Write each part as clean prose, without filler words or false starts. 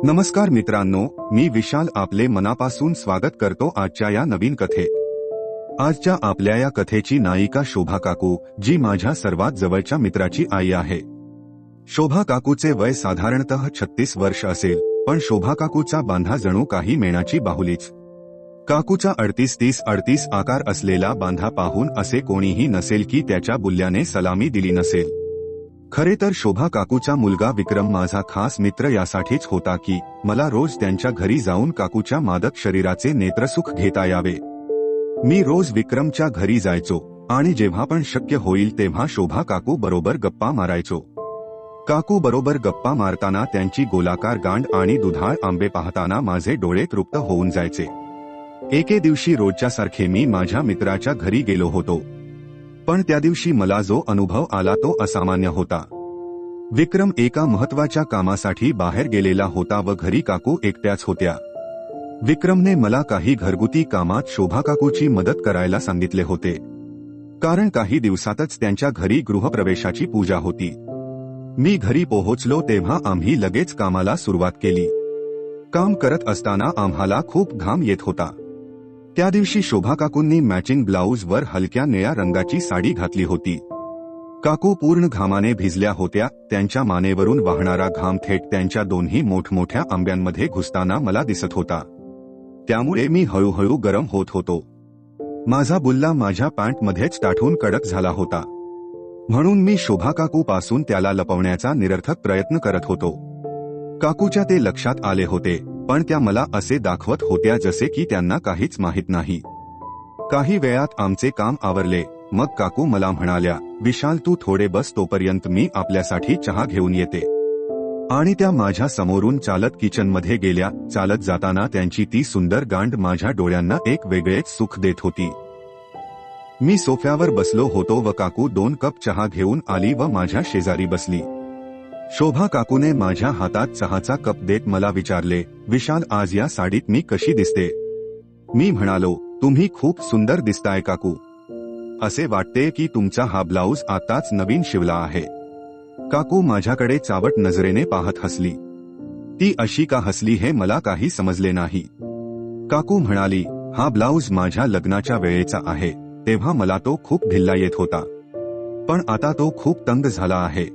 नमस्कार मित्रांनो, मी विशाल आपले मनापासून स्वागत करतो आजच्या या नवीन कथेत। आजच्या आपल्या या कथेची नायिका शोभा काकू, जी माझ्या सर्वात जवळच्या मित्राची आई आहे। शोभा काकूचे वय साधारणतः 36 वर्ष असेल, पण शोभा काकूचा बांधा जणू काही मेणाची बाहुलीच। काकूचा 38-30-38 आकार असलेला बांधा पाहून असे कोणीही नसेल की त्याच्या बुल्ल्याने सलामी दिली नसेल। खरे तर शोभा काकूचा मुलगा विक्रम माझा खास मित्र यासाठीच होता की मला रोज त्यांच्या घरी जाऊन काकूच्या मादक शरीराचे नेत्रसुख घेता यावे। मी रोज विक्रमच्या घरी जायचो आणि जेव्हा पण शक्य होईल तेव्हा शोभा काकू बरोबर गप्पा मारायचो। काकू बरोबर गप्पा मारताना त्यांची गोलाकार गांड आणि दुधाळ आंबे पाहताना माझे डोळे तृप्त होऊन जायचे। एके दिवशी रोजच्यासारखे मी माझ्या मित्राच्या घरी गेलो होतो, पण त्या दिवशी मला जो अनुभव आला तो असामान्य होता। विक्रम एका महत्वाच्या कामासाठी बाहेर गेलेला होता व घरी काकू एकट्याच होत्या। विक्रमने मला काही घरगुती कामात शोभा काकूची मदत करायला सांगितले होते, कारण काही दिवसातच त्यांच्या घरी गृहप्रवेशाची पूजा होती। मी घरी पोहोचलो तेव्हा आम्ही लगेच कामाला सुरुवात केली। काम करत असताना आम्हाला खूप घाम येत होता। त्या दिवशी शोभा काकूंनी मॅचिंग ब्लाऊज वर हलक्या निळ्या रंगाची साडी घातली होती। काकू पूर्ण घामाने भिजल्या होत्या। त्यांच्या मानेवरून वाहणारा घाम थेट त्यांच्या दोन्ही मोठमोठ्या आंब्यांमध्ये घुसताना मला दिसत होता, त्यामुळे मी हळूहळू गरम होत होतो। माझा बुल्ला माझ्या पॅन्टमध्येच टाठून कडक झाला होता, म्हणून मी शोभा काकू पासून त्याला लपवण्याचा निरर्थक प्रयत्न करत होतो। काकूच्या ते लक्षात आले होते, पण त्या मला असे दाखवत होत्या जसे की त्यांना काहीच माहित नाही। काही वेळात आमचे काम आवरले, मग काकू मला म्हणाल्या, विशाल तू थोडे बस, तोपर्यंत मी आपल्यासाठी चहा घेऊन येते। आणि त्या माझ्या समोरून चालत किचनमध्ये गेल्या। चालत जाताना त्यांची ती सुंदर गांड माझ्या डोळ्यांना एक वेगळेच सुख देत होती। मी सोफ्यावर बसलो होतो व काकू 2 कप चहा घेऊन आली व माझ्या शेजारी बसली। शोभा काकूने माझ्या हातात चहाचा कप देत मला विचारले, विशाल आज या साडीत मी कशी दिसते? मी म्हणालो, तुम्ही खूप सुंदर दिसताय काकू। असे वाटते की तुमचा हा ब्लाऊज आताच नवीन शिवला आहे। काकू माझ्याकडे चावट नजरेने पाहत हसली। ती अशी का हसली हे मला काही समजले नाही। काकू म्हणाली, हा ब्लाऊज माझ्या लग्नाच्या वेळेचा आहे, तेव्हा मला तो खूप ढिल्ला येत होता, पण आता तो खूप तंग झाला आहे।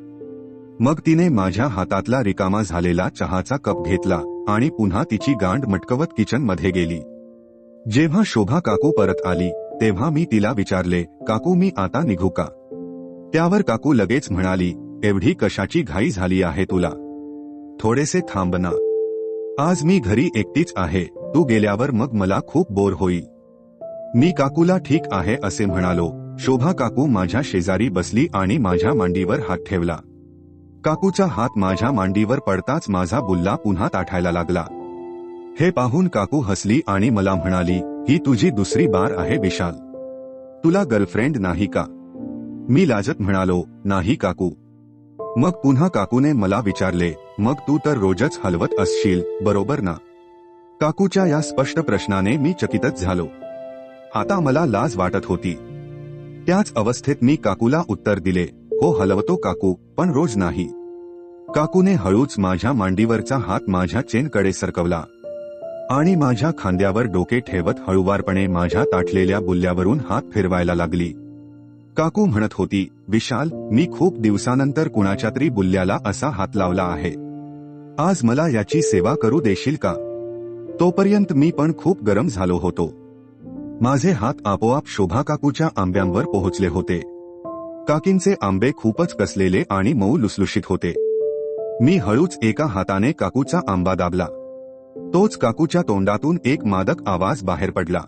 मग तिने माझ्या हातातला रिकामा झालेला चहाचा कप घेतला आणि पुन्हा तिची गांड मटकवत किचनमध्ये गेली। जेव्हा शोभा काकू परत आली तेव्हा मी तिला विचारले, काकू मी आता निघू का? त्यावर काकू लगेच म्हणाली, एवढी कशाची घाई झाली आहे तुला? थोडेसे थांब ना, आज मी घरी एकटीच आहे, तू गेल्यावर मग मला खूप बोर होईल। मी काकूला ठीक आहे असे म्हणालो। शोभा काकू माझ्या शेजारी बसली आणि माझ्या मांडीवर हात ठेवला। काकूचा हात माझ्या मांडीवर पडताच माझा बुल्ला पुन्हा ताठायला लागला। हे पाहून काकू हसली आणि मला म्हणाली, ही तुझी दुसरी बार आहे विशाल, तुला गर्लफ्रेंड नाही का? मी लाजत म्हणालो, नाही काकू। मग पुन्हा काकूने मला विचारले, मग तू तर रोजच हलवत असशील, बरोबर ना? काकूच्या या स्पष्ट प्रश्नाने मी चकितच झालो। आता मला लाज वाटत होती। त्याच अवस्थेत मी काकूला उत्तर दिले, हो हलवतो काकू, पण रोज नाही। काकूने हळूच माझ्या मांडीवरचा हात माझ्या चेनकडे सरकवला आणि माझ्या खांद्यावर डोके ठेवत हळुवारपणे माझ्या ताठलेल्या बुल्ल्यावरून हात फिरवायला लागली। काकू म्हणत होती, विशाल मी खूप दिवसानंतर कुणाच्या तरी बुल्ल्याला असा हात लावला आहे, आज मला याची सेवा करू देशील का? तोपर्यंत मी पण खूप गरम झालो होतो। माझे हात आपोआप शोभा काकूच्या आंब्यांवर पोहोचले होते। काकींचे आंबे खूपच कसलेले आणि मऊ लुसलुशीत होते। मी हळूच एका हाताने काकूचा आंबा दाबला, तोच काकूच्या तोंडातून एक मादक आवाज बाहेर पडला।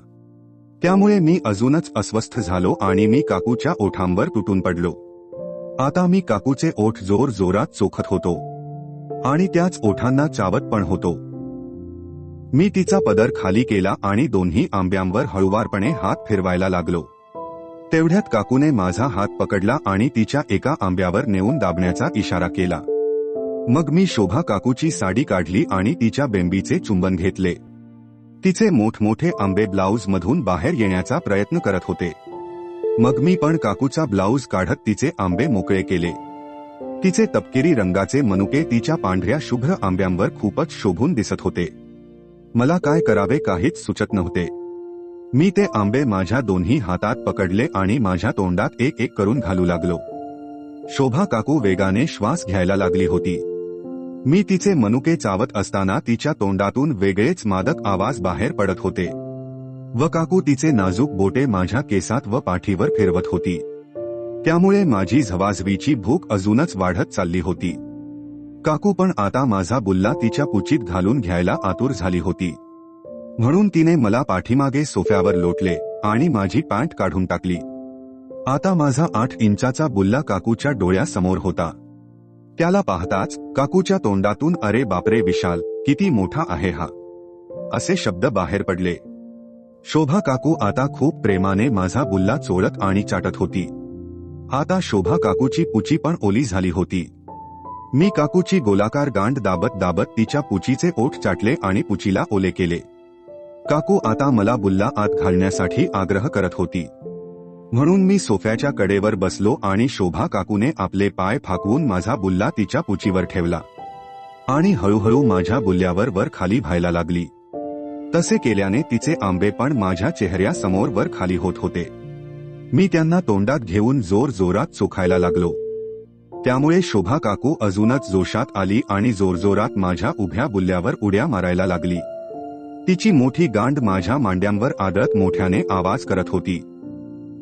त्यामुळे मी अजूनच अस्वस्थ झालो आणि मी काकूच्या ओठांवर तुटून पडलो। आता मी काकूचे ओठ जोर जोरात चोखत होतो आणि त्याच ओठांना चावत पण होतो। मी तिचा पदर खाली केला आणि दोन्ही आंब्यांवर हळुवारपणे हात फिरवायला लागलो। तेवढ्यात काकूने माझा हात पकडला आणि तिच्या एका आंब्यावर नेऊन दाबण्याचा इशारा केला। मग मी शोभा काकूची साडी काढली आणि तिच्या बेंबीचे चुंबन घेतले। तिचे मोठमोठे आंबे ब्लाऊज मधून बाहेर येण्याचा प्रयत्न करत होते। मग मी पण काकूचा ब्लाऊज काढत तिचे आंबे मोकळे केले। तिचे तपकिरी रंगाचे मनुके तिच्या पांढऱ्या शुभ्र आंब्यांवर खूपच शोभून दिसत होते. मला काय करावे काहीच सुचत नव्हते. मी ते आंबे माझ्या दोन्ही हातात पकडले आणि माझ्या तोंडात एक एक करून घालू लागलो. शोभा काकू वेगाने श्वास घ्यायला लागली होती. मी तिचे मनुके चावत असताना तिच्या तोंडातून वेगळेच मादक आवाज बाहेर पडत होते व काकू तिचे नाजूक बोटे माझ्या केसात व पाठीवर फिरवत होती. त्यामुळे माझी झवाझवीची भूक अजूनच वाढत चालली होती. काकू पण आता माझा बुल्ला तिच्या पुचीत घालून घ्यायला आतुर झाली होती. म्हणून तिने मला पाठीमागे सोफ्यावर लोटले आणि माझी पॅन्ट काढून टाकली. आता माझा 8 इंचाचा बुल्ला काकूच्या डोळ्यासमोर होता. त्याला पाहताच काकूच्या तोंडातून "अरे बापरे विशाल, किती मोठा आहे हा" असे शब्द बाहेर पडले. शोभा काकू आता खूप प्रेमाने माझा बुल्ला चोळत आणि चाटत होती. आता शोभा काकूची पुची पण ओली झाली होती. मी काकूची गोलाकार गांड दाबत दाबत तिच्या पुचीचे ओठ चाटले आणि पुचीला ओले केले. काकू आता मला बुल्ला आत घालण्यासाठी आग्रह करत होती. म्हणून मी सोफ्याच्या कडेवर बसलो आणि शोभा काकूने आपले पाय फाकवून माझा बुल्ला तिच्या पुचीवर ठेवला आणि हळूहळू माझ्या बुल्ल्यावर वर खाली व्हायला लागली. तसे केल्याने तिचे आंबे पण माझ्या चेहऱ्यासमोर वर खाली होत होते. मी त्यांना तोंडात घेऊन जोर जोरात चोखायला लागलो. त्यामुळे शोभा काकू अजूनच जोशात आली आणि जोरजोरात माझ्या उभ्या बुल्ल्यावर उड्या मारायला लागली. तिची मोठी गांड माझ्या मांड्यांवर आदळत मोठ्याने आवाज करत होती.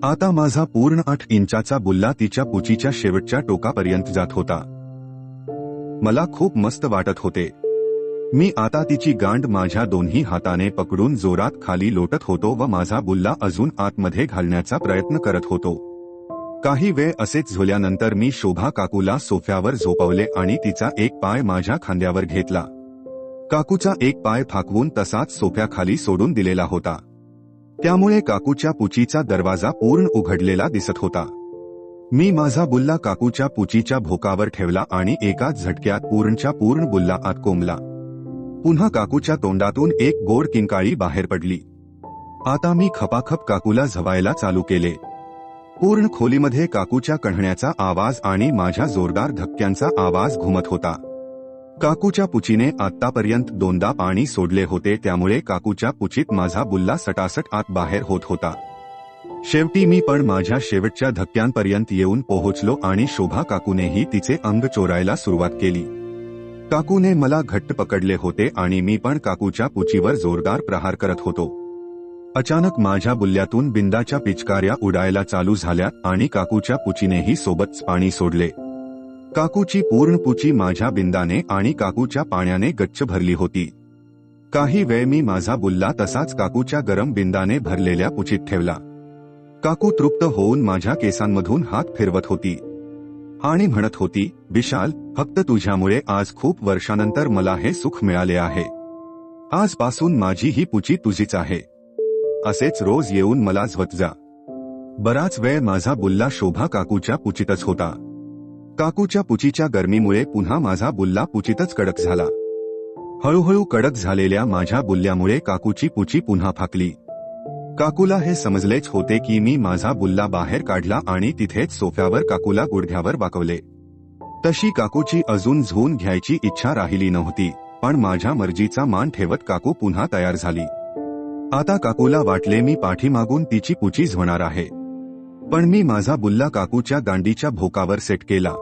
आता माझा पूर्ण 8 इंचाचा बुल्ला तिच्या पुचीच्या शेवटच्या टोकापर्यंत जात होता. मला खूप मस्त वाटत होते. मी आता तिची गांड माझ्या दोन्ही हाताने पकडून जोरात खाली लोटत होतो व माझा बुल्ला अजून आतमध्ये घालण्याचा प्रयत्न करत होतो. काही वेळ असेच झोल्यानंतर मी शोभा काकूला सोफ्यावर झोपवले आणि तिचा एक पाय माझ्या खांद्यावर घेतला. काकूचा एक पाय फाकवून तसाच सोफ्याखाली सोडून दिलेला होता. त्यामुळे काकूच्या पुचीचा दरवाजा पूर्ण उघडलेला दिसत होता. मी माझा बुल्ला काकूच्या पुचीच्या भोकावर ठेवला आणि एका झटक्यात पूर्णच्या पूर्ण बुल्ला आत कोंबला. पुन्हा काकूच्या तोंडातून एक गोड किंकाळी बाहेर पडली. आता मी खपाखप काकूला झवायला चालू केले. पूर्ण खोलीमध्ये काकूच्या कण्हण्याचा आवाज आणि माझ्या जोरदार धक्क्यांचा आवाज घुमत होता. काकूच्या पुचीने आतापर्यंत 2दा पाणी सोडले होते, त्यामुळे काकूच्या पुचीत माझा बुल्ला सटासट आत बाहेर होत होता. शेवटी मी पण माझ्या शेवटच्या धक्क्यांपर्यंत येऊन पोहोचलो आणि शोभा काकूनेही तिचे अंग चोरायला सुरुवात केली. काकूने मला घट्ट पकडले होते आणि मी पण काकूच्या पुचीवर जोरदार प्रहार करत होतो. अचानक माझ्या बुल्ल्यातून बिंदाच्या पिचकाऱ्या उडायला चालू झाल्या आणि काकूच्या पुचीनेही सोबतच पाणी सोडले. काकूची पूर्ण पुची माझ्या बिंदाने आणि काकूच्या पाण्याने गच्च भरली होती. काही वेळ मी माझा बुल्ला तसाच काकूच्या गरम बिंदाने भरलेल्या पुचीत ठेवला. काकू तृप्त होऊन माझ्या केसांमधून हात फिरवत होती आणि म्हणत होती, "विशाल, फक्त तुझ्यामुळे आज खूप वर्षानंतर मला हे सुख मिळाले आहे. आजपासून माझी ही पुची तुझीच आहे. असेच रोज येऊन मला झवत जा." बराच वेळ माझा बुल्ला शोभा काकूच्या पुचीतच होता. काकूच्या पुचीच्या गरमीमुळे पुन्हा माझा बुल्ला पुचीतच कडक झाला. हळूहळू कडक झालेल्या माझ्या बुल्ल्यामुळे काकूची पुची पुन्हा फाकली. काकूला हे समजलेच होते की मी माझा बुल्ला बाहेर काढला आणि तिथेच सोफ्यावर काकूला गुडघ्यावर वाकवले. तशी काकूची अजून झोन घ्यायची इच्छा राहिली नव्हती, पण माझ्या मर्जीचा मान ठेवत काकू पुन्हा तयार झाली. आता काकूला वाटले मी पाठीमागून तिची पुची झवणार आहे, पण मी माझा बुल्ला काकूच्या गांडीच्या भोकावर सेट केला.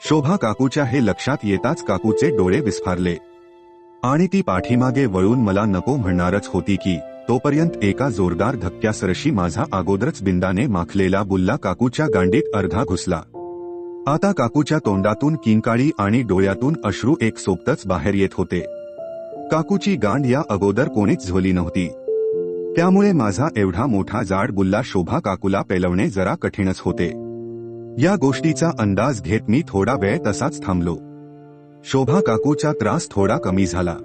शोभा काकूच्या हे लक्षात येताच काकूचे डोळे विस्फारले आणि ती पाठीमागे वळून मला नको म्हणणारच होती की तोपर्यंत एका जोरदार धक्क्यासरशी माझा अगोदरच बिंदाने माखलेला बुल्ला काकूच्या गांडीत अर्धा घुसला. आता काकूच्या तोंडातून किंकाळी आणि डोळ्यातून अश्रू एक सोबतच बाहेर येत होते. काकूची गांड या अगोदर कोणीच झोली नव्हती, त्यामुळे माझा एवढा मोठा जाड बुल्ला शोभा काकूला पेलवणे जरा कठीणच होते. या गोष्टीचा अंदाज घेत मी थोडा वेळ तसाच थांबलो. शोभा काकूचा त्रास थोडा कमी झाला.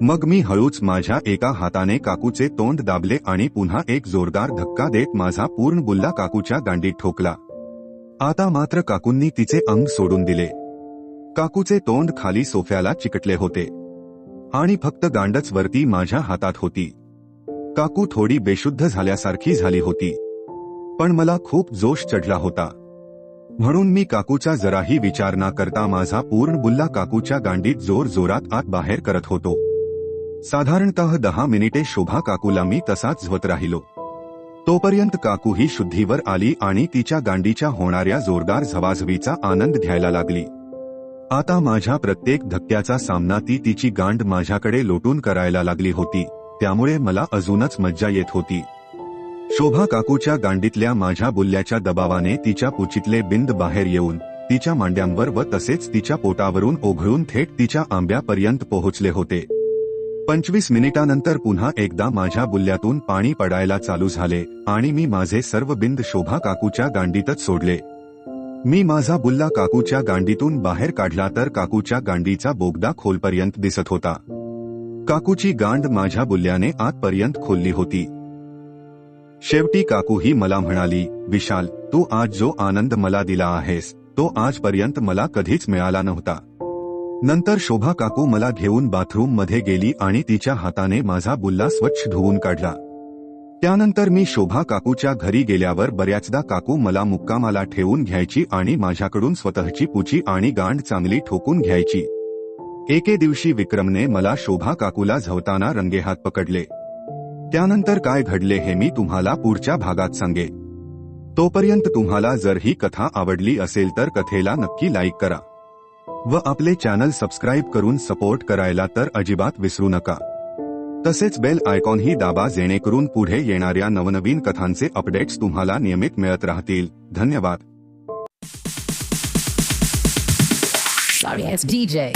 मग मी हळूच माझ्या एका हाताने काकूचे तोंड दाबले आणि पुन्हा एक जोरदार धक्का देत माझा पूर्ण बुल्ला काकूच्या गांडीत ठोकला. आता मात्र काकूंनी तिचे अंग सोडून दिले. काकूचे तोंड खाली सोफ्याला चिकटले होते आणि फक्त गांडच वरती माझ्या हातात होती. काकू थोडी बेशुद्ध झाल्यासारखी झाली होती, पण मला खूप जोश चढला होता. म्हणून मी काकूचा जराही विचार न करता माझा पूर्ण बुल्ला काकूच्या गांडीत जोर जोरात आत बाहेर करत होतो. साधारणतः 10 मिनिटे शोभा काकूला मी तसाच झवत राहिलो. तोपर्यंत काकू ही शुद्धीवर आली आणि तिच्या गांडीच्या होणाऱ्या जोरदार झवाझवीचा आनंद घ्यायला लागली. आता माझ्या प्रत्येक धक्क्याचा सामना ती तिची गांड माझ्याकडे लोटून करायला लागली होती, त्यामुळे मला अजूनच मज्जा येत होती. शोभा काकूच्या गांडीतल्या माझ्या बुल्ल्याच्या दबावाने तिच्या पुचीतले बिंद बाहेर येऊन तिच्या मांड्यांवर व तसेच तिच्या पोटावरून ओघळून थेट तिच्या आंब्यापर्यंत पोहोचले होते. 25 मिनिटांनंतर पुन्हा एकदा माझ्या बुल्ल्यातून पाणी पडायला चालू झाले आणि मी माझे सर्व बिंद शोभा काकूच्या गांडीतच सोडले. मी माझा बुल्ला काकूच्या गांडीतून बाहेर काढला तर काकूच्या गांडीचा बोगदा खोलपर्यंत दिसत होता. काकूची गांड माझ्या बुल्ल्याने आतपर्यंत खोलली होती. शेवटी काकू ही मला म्हणाली, विशाल, तू आज जो आनंद मला दिला आहेस तो आजपर्यंत मला कधीच मिळाला नव्हता. नंतर शोभा काकू मला घेऊन बाथरूम मध्ये गेली आणि तिच्या हाताने माझा बुल्ला स्वच्छ धुवून काढला. त्यानंतर मी शोभा काकूच्या घरी गेल्यावर बऱ्याचदा काकू मला मुक्कामाला ठेवून घ्यायची आणि माझ्याकडून स्वतःची पुची आणि गांड चांगली ठोकून घ्यायची. एके दिवशी विक्रमने मला शोभा काकूला झवताना रंगेहात पकडले. त्यानंतर काय घडले हे मी तुम्हाला पुढच्या भागात सांगे. तोपर्यंत तुम्हाला जर ही कथा आवडली असेल तर कथेला नक्की लाईक करा व आपले चॅनल सबस्क्राईब करून सपोर्ट करायला तर अजिबात विसरू नका. तसेच बेल आयकॉन ही दाबा जेणेकरून पुढे येणाऱ्या नवनवीन कथांचे अपडेट्स तुम्हाला नियमित मिळत राहतील. धन्यवाद. Sorry, it's DJ.